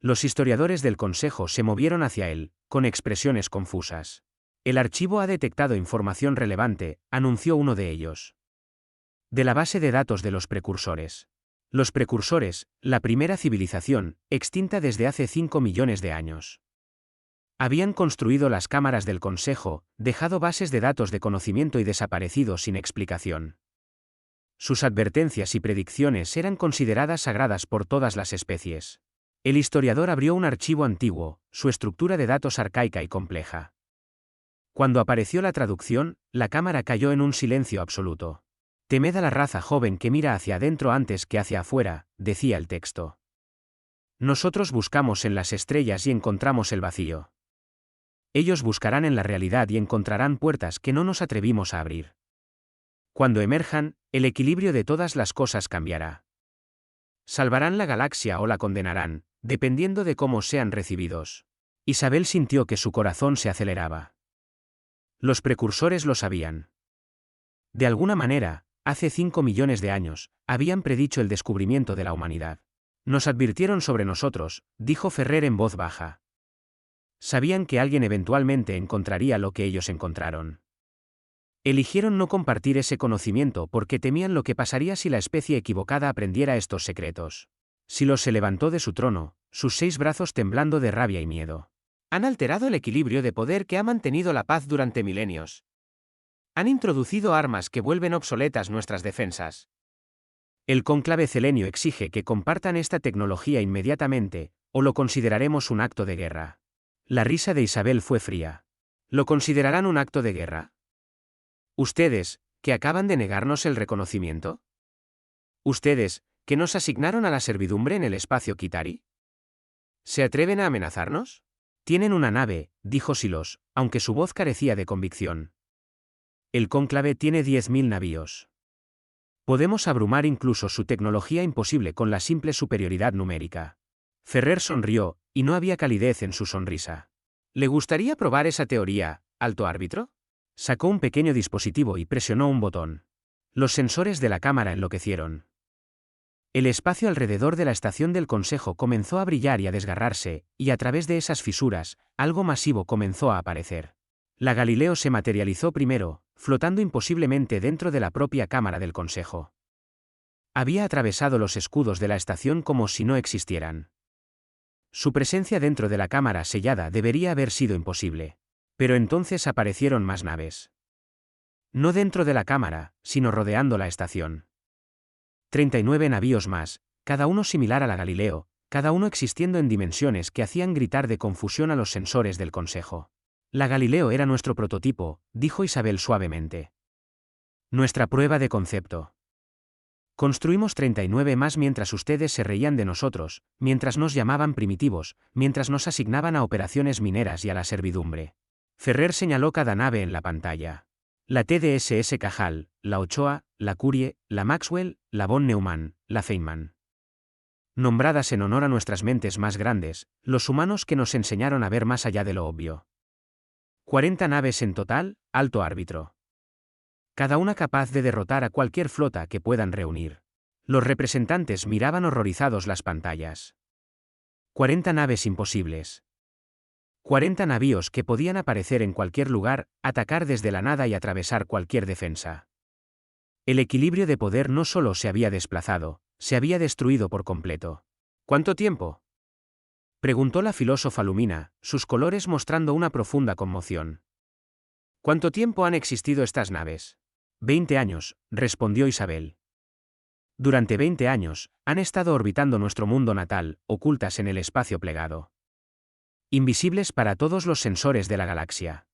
Los historiadores del Consejo se movieron hacia él, con expresiones confusas. «El archivo ha detectado información relevante», anunció uno de ellos. «De la base de datos de los precursores. Los precursores, la primera civilización, extinta desde hace 5 millones de años. Habían construido las cámaras del Consejo, dejado bases de datos de conocimiento y desaparecido sin explicación. Sus advertencias y predicciones eran consideradas sagradas por todas las especies». El historiador abrió un archivo antiguo, su estructura de datos arcaica y compleja. Cuando apareció la traducción, la cámara cayó en un silencio absoluto. Temed a la raza joven que mira hacia adentro antes que hacia afuera, decía el texto. Nosotros buscamos en las estrellas y encontramos el vacío. Ellos buscarán en la realidad y encontrarán puertas que no nos atrevimos a abrir. Cuando emerjan, el equilibrio de todas las cosas cambiará. Salvarán la galaxia o la condenarán, dependiendo de cómo sean recibidos. Isabel sintió que su corazón se aceleraba. Los precursores lo sabían. De alguna manera, hace 5 millones de años, habían predicho el descubrimiento de la humanidad. Nos advirtieron sobre nosotros, dijo Ferrer en voz baja. Sabían que alguien eventualmente encontraría lo que ellos encontraron. Eligieron no compartir ese conocimiento porque temían lo que pasaría si la especie equivocada aprendiera estos secretos. Silos se levantó de su trono, sus 6 brazos temblando de rabia y miedo. Han alterado el equilibrio de poder que ha mantenido la paz durante milenios. Han introducido armas que vuelven obsoletas nuestras defensas. El cónclave Selenio exige que compartan esta tecnología inmediatamente, o lo consideraremos un acto de guerra. La risa de Isabel fue fría. ¿Lo considerarán un acto de guerra? ¿Ustedes, que acaban de negarnos el reconocimiento? ¿Ustedes, que nos asignaron a la servidumbre en el espacio Kitari? ¿Se atreven a amenazarnos? Tienen una nave, dijo Silos, aunque su voz carecía de convicción. El cónclave tiene 10.000 navíos. Podemos abrumar incluso su tecnología imposible con la simple superioridad numérica. Ferrer sonrió, y no había calidez en su sonrisa. ¿Le gustaría probar esa teoría, alto árbitro? Sacó un pequeño dispositivo y presionó un botón. Los sensores de la cámara enloquecieron. El espacio alrededor de la estación del Consejo comenzó a brillar y a desgarrarse, y a través de esas fisuras, algo masivo comenzó a aparecer. La Galileo se materializó primero, flotando imposiblemente dentro de la propia cámara del Consejo. Había atravesado los escudos de la estación como si no existieran. Su presencia dentro de la cámara sellada debería haber sido imposible. Pero entonces aparecieron más naves. No dentro de la cámara, sino rodeando la estación. 39 navíos más, cada uno similar a la Galileo, cada uno existiendo en dimensiones que hacían gritar de confusión a los sensores del Consejo. La Galileo era nuestro prototipo, dijo Isabel suavemente. Nuestra prueba de concepto. Construimos 39 más mientras ustedes se reían de nosotros, mientras nos llamaban primitivos, mientras nos asignaban a operaciones mineras y a la servidumbre. Ferrer señaló cada nave en la pantalla. La TDSS Cajal, la Ochoa, la Curie, la Maxwell, la von Neumann, la Feynman. Nombradas en honor a nuestras mentes más grandes, los humanos que nos enseñaron a ver más allá de lo obvio. 40 naves en total, alto árbitro. Cada una capaz de derrotar a cualquier flota que puedan reunir. Los representantes miraban horrorizados las pantallas. 40 naves imposibles. 40 navíos que podían aparecer en cualquier lugar, atacar desde la nada y atravesar cualquier defensa. El equilibrio de poder no solo se había desplazado, se había destruido por completo. ¿Cuánto tiempo? Preguntó la filósofa Lumina, sus colores mostrando una profunda conmoción. ¿Cuánto tiempo han existido estas naves? 20 años, respondió Isabel. Durante 20 años, han estado orbitando nuestro mundo natal, ocultas en el espacio plegado. Invisibles para todos los sensores de la galaxia.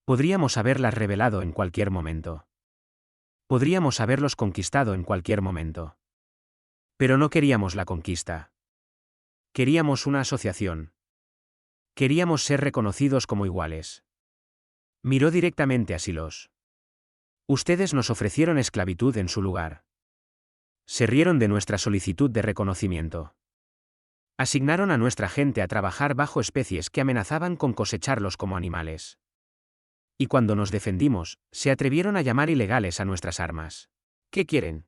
Podríamos haberlas revelado en cualquier momento. Podríamos haberlos conquistado en cualquier momento. Pero no queríamos la conquista. Queríamos una asociación. Queríamos ser reconocidos como iguales. Miró directamente a Silos. Ustedes nos ofrecieron esclavitud en su lugar. Se rieron de nuestra solicitud de reconocimiento. Asignaron a nuestra gente a trabajar bajo especies que amenazaban con cosecharlos como animales. Y cuando nos defendimos, se atrevieron a llamar ilegales a nuestras armas. ¿Qué quieren?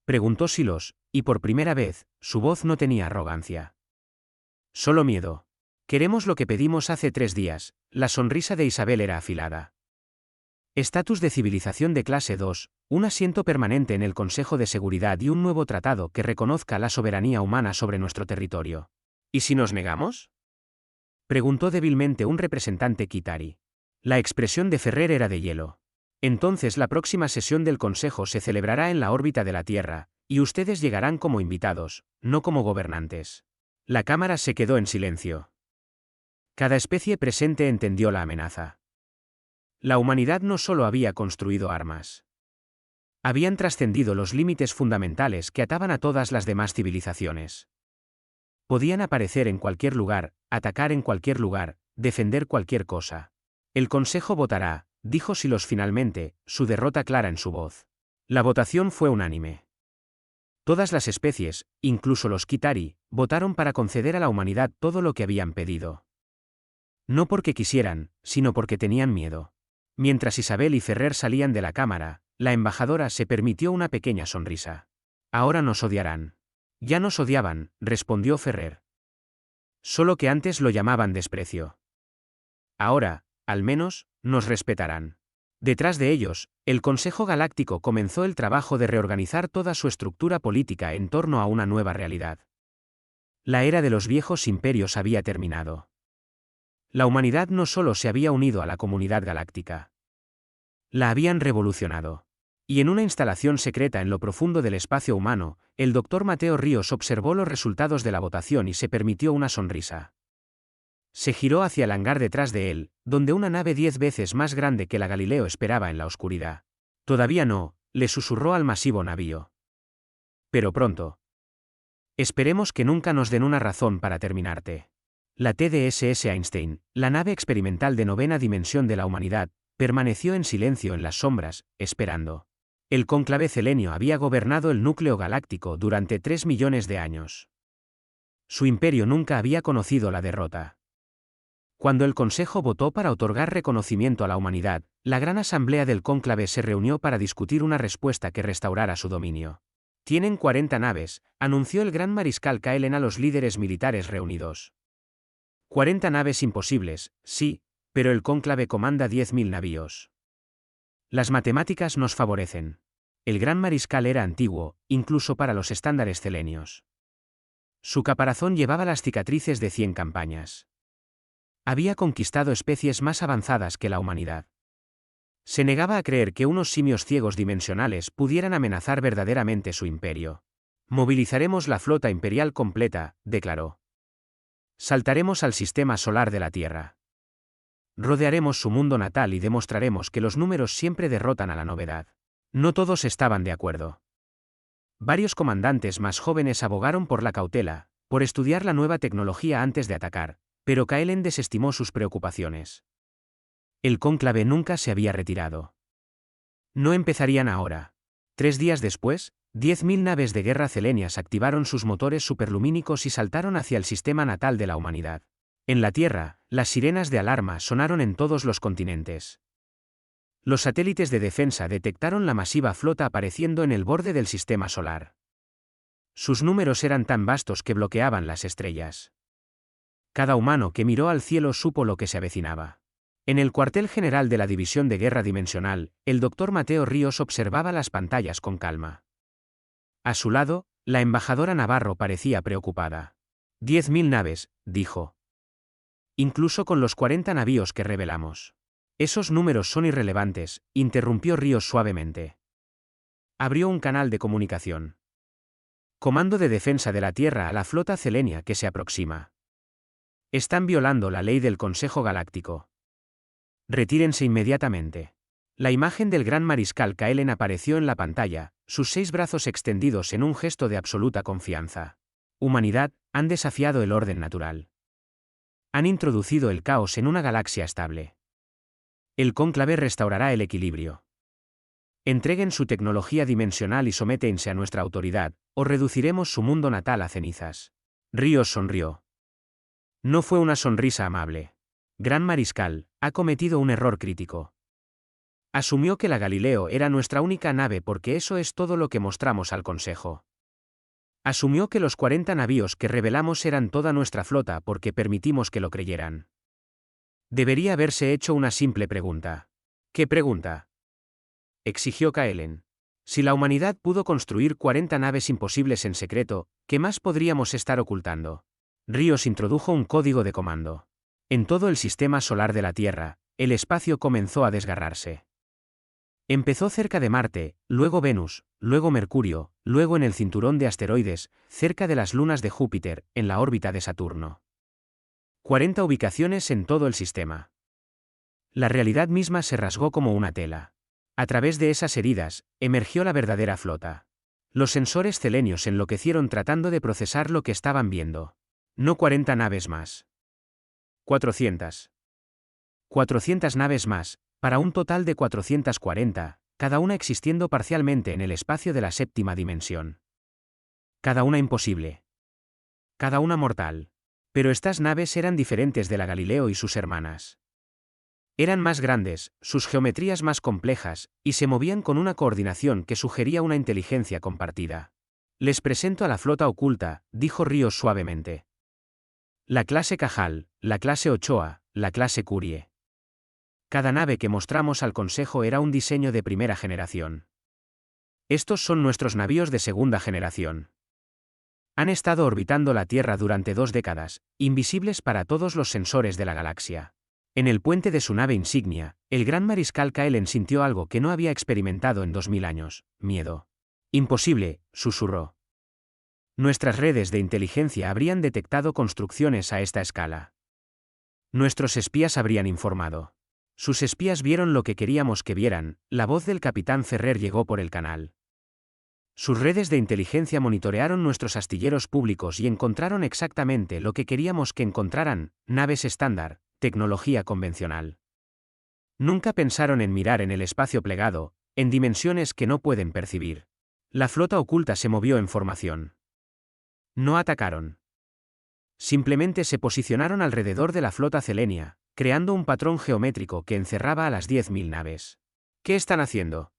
Preguntó Silos, y por primera vez, su voz no tenía arrogancia. Solo miedo. Queremos lo que pedimos hace 3 días, la sonrisa de Isabel era afilada. Estatus de civilización de clase 2, un asiento permanente en el Consejo de Seguridad y un nuevo tratado que reconozca la soberanía humana sobre nuestro territorio. ¿Y si nos negamos? Preguntó débilmente un representante Kitari. La expresión de Ferrer era de hielo. Entonces la próxima sesión del Consejo se celebrará en la órbita de la Tierra, y ustedes llegarán como invitados, no como gobernantes. La cámara se quedó en silencio. Cada especie presente entendió la amenaza. La humanidad no solo había construido armas. Habían trascendido los límites fundamentales que ataban a todas las demás civilizaciones. Podían aparecer en cualquier lugar, atacar en cualquier lugar, defender cualquier cosa. El Consejo votará, dijo Silos finalmente, su derrota clara en su voz. La votación fue unánime. Todas las especies, incluso los Kitari, votaron para conceder a la humanidad todo lo que habían pedido. No porque quisieran, sino porque tenían miedo. Mientras Isabel y Ferrer salían de la cámara, la embajadora se permitió una pequeña sonrisa. Ahora nos odiarán. Ya nos odiaban, respondió Ferrer. Solo que antes lo llamaban desprecio. Ahora, al menos, nos respetarán. Detrás de ellos, el Consejo Galáctico comenzó el trabajo de reorganizar toda su estructura política en torno a una nueva realidad. La era de los viejos imperios había terminado. La humanidad no solo se había unido a la comunidad galáctica. La habían revolucionado. Y en una instalación secreta en lo profundo del espacio humano, el doctor Mateo Ríos observó los resultados de la votación y se permitió una sonrisa. Se giró hacia el hangar detrás de él, donde una nave 10 veces más grande que la Galileo esperaba en la oscuridad. Todavía no, le susurró al masivo navío. Pero pronto. Esperemos que nunca nos den una razón para terminarte. La TDSS Einstein, la nave experimental de 9ª dimensión de la humanidad, permaneció en silencio en las sombras, esperando. El cónclave Selenio había gobernado el núcleo galáctico durante 3 millones de años. Su imperio nunca había conocido la derrota. Cuando el Consejo votó para otorgar reconocimiento a la humanidad, la gran asamblea del cónclave se reunió para discutir una respuesta que restaurara su dominio. Tienen 40 naves, anunció el gran mariscal Kaelen a los líderes militares reunidos. 40 naves imposibles, sí, pero el cónclave comanda 10.000 navíos. Las matemáticas nos favorecen. El gran mariscal era antiguo, incluso para los estándares selenios. Su caparazón llevaba las cicatrices de 100 campañas. Había conquistado especies más avanzadas que la humanidad. Se negaba a creer que unos simios ciegos dimensionales pudieran amenazar verdaderamente su imperio. Movilizaremos la flota imperial completa, declaró. Saltaremos al sistema solar de la Tierra. Rodearemos su mundo natal y demostraremos que los números siempre derrotan a la novedad. No todos estaban de acuerdo. Varios comandantes más jóvenes abogaron por la cautela, por estudiar la nueva tecnología antes de atacar, pero Kaelen desestimó sus preocupaciones. El cónclave nunca se había retirado. No empezarían ahora. 3 días después, 10.000 naves de guerra selenias activaron sus motores superlumínicos y saltaron hacia el sistema natal de la humanidad. En la Tierra, las sirenas de alarma sonaron en todos los continentes. Los satélites de defensa detectaron la masiva flota apareciendo en el borde del sistema solar. Sus números eran tan vastos que bloqueaban las estrellas. Cada humano que miró al cielo supo lo que se avecinaba. En el cuartel general de la División de Guerra Dimensional, el doctor Mateo Ríos observaba las pantallas con calma. A su lado, la embajadora Navarro parecía preocupada. 10.000 naves, dijo. Incluso con los 40 navíos que revelamos. Esos números son irrelevantes, interrumpió Ríos suavemente. Abrió un canal de comunicación. Comando de Defensa de la Tierra a la flota selenia que se aproxima. Están violando la ley del Consejo Galáctico. Retírense inmediatamente. La imagen del gran mariscal Kaelen apareció en la pantalla, sus 6 brazos extendidos en un gesto de absoluta confianza. Humanidad, han desafiado el orden natural. Han introducido el caos en una galaxia estable. El cónclave restaurará el equilibrio. Entreguen su tecnología dimensional y sométense a nuestra autoridad, o reduciremos su mundo natal a cenizas. Ríos sonrió. No fue una sonrisa amable. Gran mariscal, ha cometido un error crítico. Asumió que la Galileo era nuestra única nave porque eso es todo lo que mostramos al Consejo. Asumió que los 40 navíos que revelamos eran toda nuestra flota porque permitimos que lo creyeran. Debería haberse hecho una simple pregunta. ¿Qué pregunta?, exigió Kaelen. Si la humanidad pudo construir 40 naves imposibles en secreto, ¿qué más podríamos estar ocultando? Ríos introdujo un código de comando. En todo el sistema solar de la Tierra, el espacio comenzó a desgarrarse. Empezó cerca de Marte, luego Venus, luego Mercurio, luego en el cinturón de asteroides, cerca de las lunas de Júpiter, en la órbita de Saturno. 40 ubicaciones en todo el sistema. La realidad misma se rasgó como una tela. A través de esas heridas, emergió la verdadera flota. Los sensores selenios enloquecieron tratando de procesar lo que estaban viendo. No 40 naves más. 400. 400 naves más, para un total de 440, cada una existiendo parcialmente en el espacio de la séptima dimensión. Cada una imposible. Cada una mortal. Pero estas naves eran diferentes de la Galileo y sus hermanas. Eran más grandes, sus geometrías más complejas, y se movían con una coordinación que sugería una inteligencia compartida. Les presento a la flota oculta, dijo Ríos suavemente. La clase Cajal, la clase Ochoa, la clase Curie. Cada nave que mostramos al Consejo era un diseño de primera generación. Estos son nuestros navíos de segunda generación. Han estado orbitando la Tierra durante 2 décadas, invisibles para todos los sensores de la galaxia. En el puente de su nave insignia, el gran mariscal Kaelen sintió algo que no había experimentado en 2000 años: miedo. Imposible, susurró. Nuestras redes de inteligencia habrían detectado construcciones a esta escala. Nuestros espías habrían informado. Sus espías vieron lo que queríamos que vieran. La voz del capitán Ferrer llegó por el canal. Sus redes de inteligencia monitorearon nuestros astilleros públicos y encontraron exactamente lo que queríamos que encontraran: naves estándar, tecnología convencional. Nunca pensaron en mirar en el espacio plegado, en dimensiones que no pueden percibir. La flota oculta se movió en formación. No atacaron. Simplemente se posicionaron alrededor de la flota selenia, creando un patrón geométrico que encerraba a las 10.000 naves. ¿Qué están haciendo?,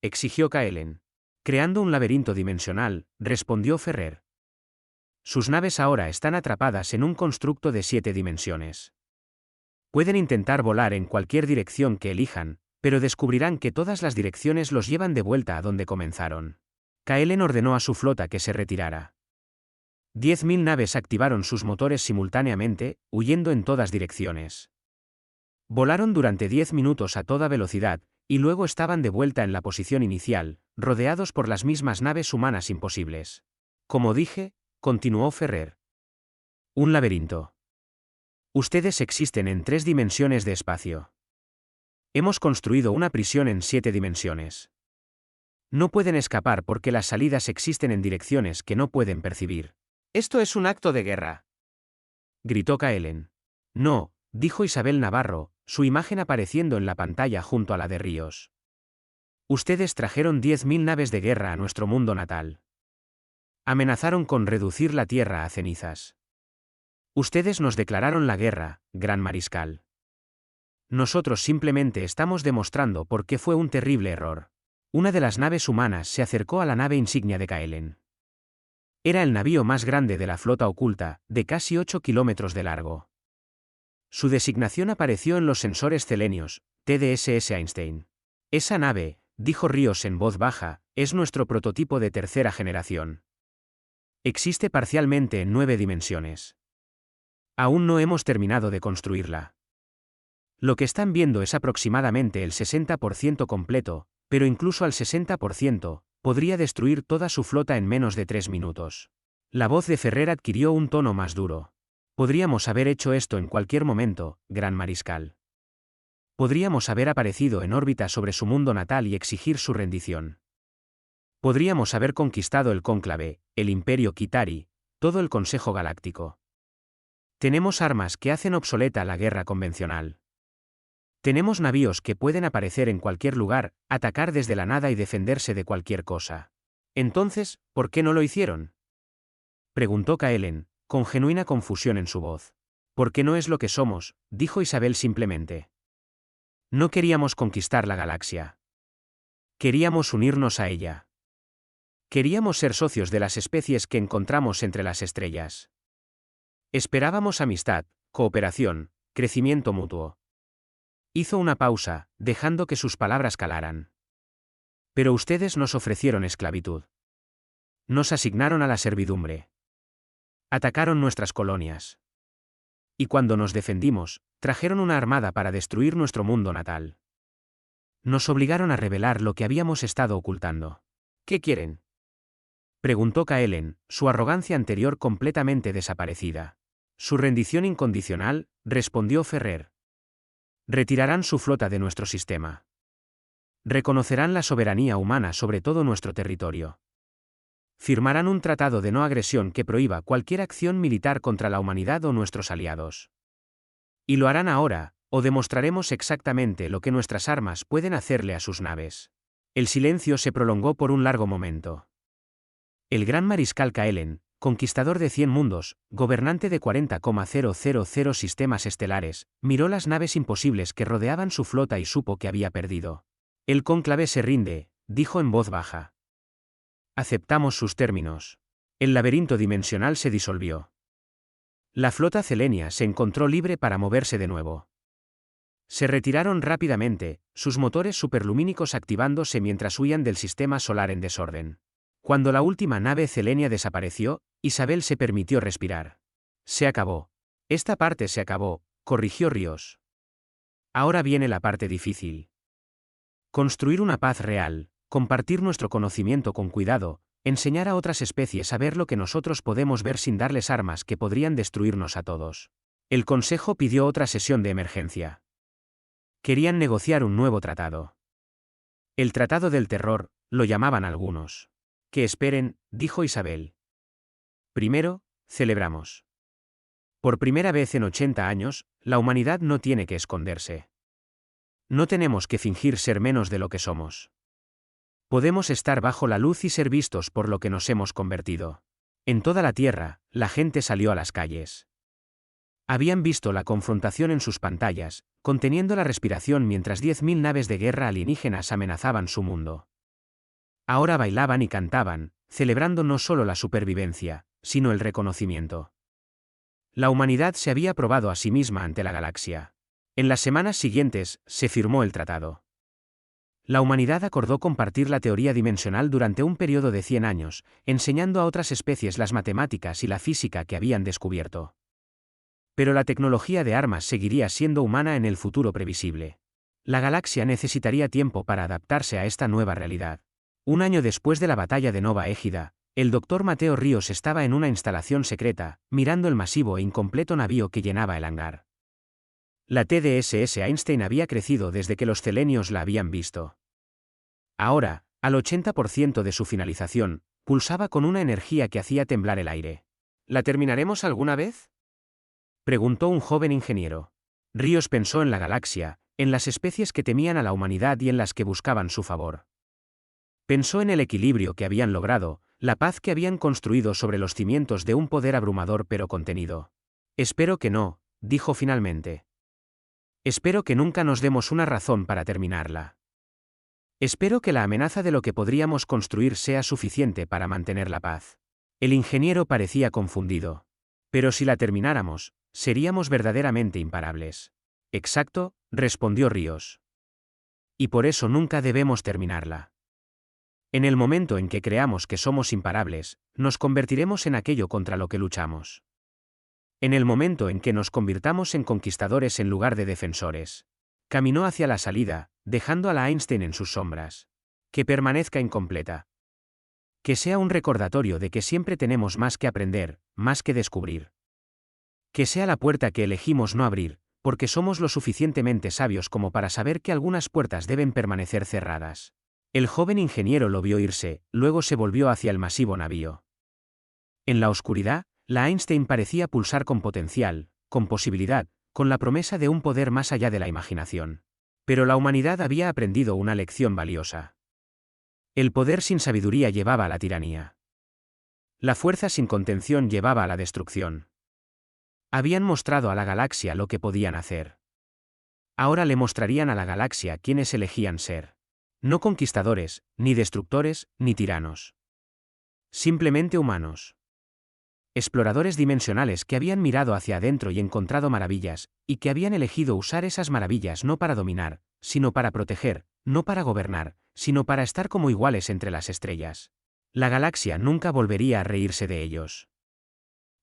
exigió Kaelen. Creando un laberinto dimensional, respondió Ferrer. Sus naves ahora están atrapadas en un constructo de 7 dimensiones. Pueden intentar volar en cualquier dirección que elijan, pero descubrirán que todas las direcciones los llevan de vuelta a donde comenzaron. Kaelen ordenó a su flota que se retirara. 10.000 naves activaron sus motores simultáneamente, huyendo en todas direcciones. Volaron durante 10 minutos a toda velocidad, y luego estaban de vuelta en la posición inicial, rodeados por las mismas naves humanas imposibles. Como dije, continuó Ferrer. Un laberinto. Ustedes existen en 3 dimensiones de espacio. Hemos construido una prisión en 7 dimensiones. No pueden escapar porque las salidas existen en direcciones que no pueden percibir. Esto es un acto de guerra, gritó Kaelen. No, dijo Isabel Navarro, su imagen apareciendo en la pantalla junto a la de Ríos. Ustedes trajeron 10.000 naves de guerra a nuestro mundo natal. Amenazaron con reducir la Tierra a cenizas. Ustedes nos declararon la guerra, Gran Mariscal. Nosotros simplemente estamos demostrando por qué fue un terrible error. Una de las naves humanas se acercó a la nave insignia de Kaelen. Era el navío más grande de la flota oculta, de casi 8 kilómetros de largo. Su designación apareció en los sensores selenios, TDSS Einstein. Esa nave, dijo Ríos en voz baja, es nuestro prototipo de tercera generación. Existe parcialmente en 9 dimensiones. Aún no hemos terminado de construirla. Lo que están viendo es aproximadamente el 60% completo, pero incluso al 60%, podría destruir toda su flota en menos de 3 minutos. La voz de Ferrer adquirió un tono más duro. Podríamos haber hecho esto en cualquier momento, Gran Mariscal. Podríamos haber aparecido en órbita sobre su mundo natal y exigir su rendición. Podríamos haber conquistado el Cónclave, el Imperio Kitari, todo el Consejo Galáctico. Tenemos armas que hacen obsoleta la guerra convencional. Tenemos navíos que pueden aparecer en cualquier lugar, atacar desde la nada y defenderse de cualquier cosa. Entonces, ¿por qué no lo hicieron?, preguntó Kaelen, con genuina confusión en su voz. Porque no es lo que somos, dijo Isabel simplemente. No queríamos conquistar la galaxia. Queríamos unirnos a ella. Queríamos ser socios de las especies que encontramos entre las estrellas. Esperábamos amistad, cooperación, crecimiento mutuo. Hizo una pausa, dejando que sus palabras calaran. Pero ustedes nos ofrecieron esclavitud. Nos asignaron a la servidumbre. Atacaron nuestras colonias. Y cuando nos defendimos, trajeron una armada para destruir nuestro mundo natal. Nos obligaron a revelar lo que habíamos estado ocultando. ¿Qué quieren?, preguntó Kaelen, su arrogancia anterior completamente desaparecida. Su rendición incondicional, respondió Ferrer. Retirarán su flota de nuestro sistema. Reconocerán la soberanía humana sobre todo nuestro territorio. Firmarán un tratado de no agresión que prohíba cualquier acción militar contra la humanidad o nuestros aliados. Y lo harán ahora, o demostraremos exactamente lo que nuestras armas pueden hacerle a sus naves. El silencio se prolongó por un largo momento. El gran mariscal Kaelen, conquistador de 100 mundos, gobernante de 40,000 sistemas estelares, miró las naves imposibles que rodeaban su flota y supo que había perdido. El cónclave se rinde, dijo en voz baja. Aceptamos sus términos. El laberinto dimensional se disolvió. La flota celenia se encontró libre para moverse de nuevo. Se retiraron rápidamente, sus motores superlumínicos activándose mientras huían del sistema solar en desorden. Cuando la última nave celenia desapareció, Isabel se permitió respirar. Se acabó. Esta parte se acabó, corrigió Ríos. Ahora viene la parte difícil. Construir una paz real, compartir nuestro conocimiento con cuidado, enseñar a otras especies a ver lo que nosotros podemos ver sin darles armas que podrían destruirnos a todos. El Consejo pidió otra sesión de emergencia. Querían negociar un nuevo tratado. El Tratado del Terror, lo llamaban algunos. Que esperen, dijo Isabel. Primero, celebramos. Por primera vez en 80 años, la humanidad no tiene que esconderse. No tenemos que fingir ser menos de lo que somos. Podemos estar bajo la luz y ser vistos por lo que nos hemos convertido. En toda la Tierra, la gente salió a las calles. Habían visto la confrontación en sus pantallas, conteniendo la respiración mientras 10.000 naves de guerra alienígenas amenazaban su mundo. Ahora bailaban y cantaban, celebrando no solo la supervivencia, sino el reconocimiento. La humanidad se había probado a sí misma ante la galaxia. En las semanas siguientes, se firmó el tratado. La humanidad acordó compartir la teoría dimensional durante un periodo de 100 años, enseñando a otras especies las matemáticas y la física que habían descubierto. Pero la tecnología de armas seguiría siendo humana en el futuro previsible. La galaxia necesitaría tiempo para adaptarse a esta nueva realidad. Un año después de la batalla de Nova Égida, el Dr. Mateo Ríos estaba en una instalación secreta, mirando el masivo e incompleto navío que llenaba el hangar. La TDSS Einstein había crecido desde que los selenios la habían visto. Ahora, al 80% de su finalización, pulsaba con una energía que hacía temblar el aire. ¿La terminaremos alguna vez?, preguntó un joven ingeniero. Ríos pensó en la galaxia, en las especies que temían a la humanidad y en las que buscaban su favor. Pensó en el equilibrio que habían logrado, la paz que habían construido sobre los cimientos de un poder abrumador pero contenido. Espero que no, dijo finalmente. Espero que nunca nos demos una razón para terminarla. Espero que la amenaza de lo que podríamos construir sea suficiente para mantener la paz. El ingeniero parecía confundido. Pero si la termináramos, seríamos verdaderamente imparables. Exacto, respondió Ríos. Y por eso nunca debemos terminarla. En el momento en que creamos que somos imparables, nos convertiremos en aquello contra lo que luchamos. En el momento en que nos convirtamos en conquistadores en lugar de defensores. Caminó hacia la salida, dejando a la Einstein en sus sombras. Que permanezca incompleta. Que sea un recordatorio de que siempre tenemos más que aprender, más que descubrir. Que sea la puerta que elegimos no abrir, porque somos lo suficientemente sabios como para saber que algunas puertas deben permanecer cerradas. El joven ingeniero lo vio irse, luego se volvió hacia el masivo navío. En la oscuridad, la Einstein parecía pulsar con potencial, con posibilidad, con la promesa de un poder más allá de la imaginación. Pero la humanidad había aprendido una lección valiosa. El poder sin sabiduría llevaba a la tiranía. La fuerza sin contención llevaba a la destrucción. Habían mostrado a la galaxia lo que podían hacer. Ahora le mostrarían a la galaxia quiénes elegían ser. No conquistadores, ni destructores, ni tiranos. Simplemente humanos. Exploradores dimensionales que habían mirado hacia adentro y encontrado maravillas, y que habían elegido usar esas maravillas no para dominar, sino para proteger, no para gobernar, sino para estar como iguales entre las estrellas. La galaxia nunca volvería a reírse de ellos.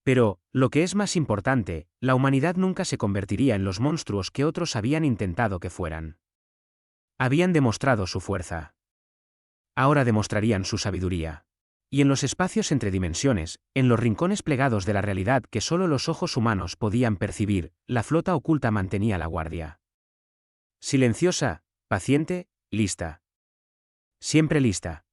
Pero, lo que es más importante, la humanidad nunca se convertiría en los monstruos que otros habían intentado que fueran. Habían demostrado su fuerza. Ahora demostrarían su sabiduría. Y en los espacios entre dimensiones, en los rincones plegados de la realidad que solo los ojos humanos podían percibir, la flota oculta mantenía la guardia. Silenciosa, paciente, lista. Siempre lista.